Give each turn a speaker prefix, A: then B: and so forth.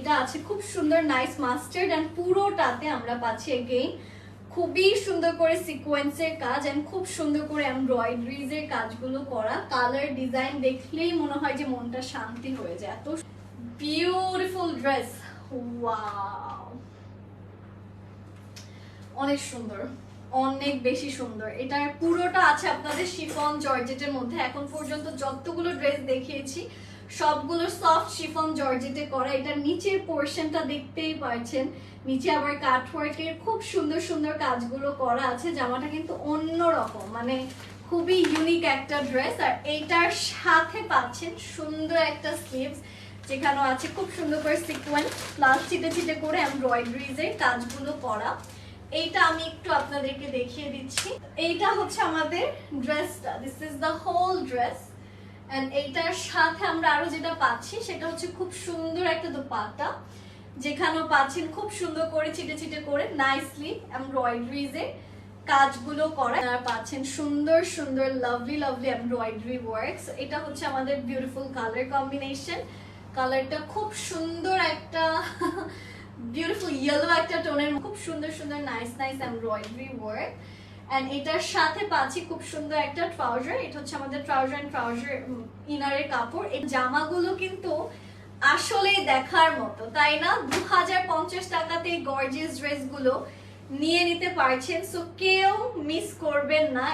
A: এটা আছে খুব সুন্দর নাইস মাস্টার্ড এন্ড পুরোটাতে আমরা পাচ্ছি এগেইন খুবই সুন্দর করে সিকোয়েন্সের কাজ এন্ড খুব সুন্দর করে এমব্রয়ডারিজ এর কাজগুলো করা। কালার ডিজাইন দেখলেই মনে হয় যে মনটা শান্তি হয়ে যায়। এত বিউটিফুল ড্রেস, ওয়াও, অনেক সুন্দর, অনেক বেশি সুন্দর। এটার পুরোটা আছে আপনাদের শিফন জর্জেটের মধ্যে। এখন পর্যন্ত যতগুলো ড্রেস দেখিয়েছি সবগুলো সফট শিফন জর্জেটে করা। এটার নিচের পোর্শনটা দেখতেই পাচ্ছেন, নিচে আবার কাটওয়ার্কের খুব সুন্দর সুন্দর কাজগুলো করা আছে। জামাটা কিন্তু অন্যরকম, মানে খুবই ইউনিক একটা ড্রেস। আর এইটার সাথে পাচ্ছেন সুন্দর একটা স্লিভস, যেখানে আছে খুব সুন্দর করে সিকোয়েন্স প্লাস ছিটে ছিটে করে এমব্রয়ডারিজ এর কাজগুলো করা। এইটা আমি একটু আপনাদেরকে দেখিয়ে দিচ্ছি। এইটা হচ্ছে আমাদের ড্রেসটা, this is the whole dress. And এইটার সাথে আমরা আরো যেটা পাচ্ছি সেটা হচ্ছে খুব সুন্দর একটা দোপাট্টা, যেখানেও পাচ্ছেন খুব সুন্দর করে ছিটে ছিটে করে নাইসলি এমব্রয়ডারিজ এর কাজগুলো করা। আর পাচ্ছেন সুন্দর সুন্দর লাভলি লাভলি এমব্রয়ডারি ওয়ার্কস। এটা হচ্ছে আমাদের বিউটিফুল কালার কম্বিনেশন। কালারটা খুব সুন্দর একটা বিউটিফুল ইয়েলো একটা টোনের, খুব সুন্দর সুন্দর nice nice embroidery work. And এটার সাথে পাচ্ছি খুব সুন্দর একটা ট্রাউজার। এটা হচ্ছে আমাদের ট্রাউজার এন্ড ট্রাউজার ইনারের কাপড়। এই জামাগুলো কিন্তু আসলেই দেখার মতো, তাই না? 2050 টাকাতে এই গর্জিয়াস ড্রেসগুলো নিয়ে নিতে পারছেন। সো কেউ মিস করবেন না।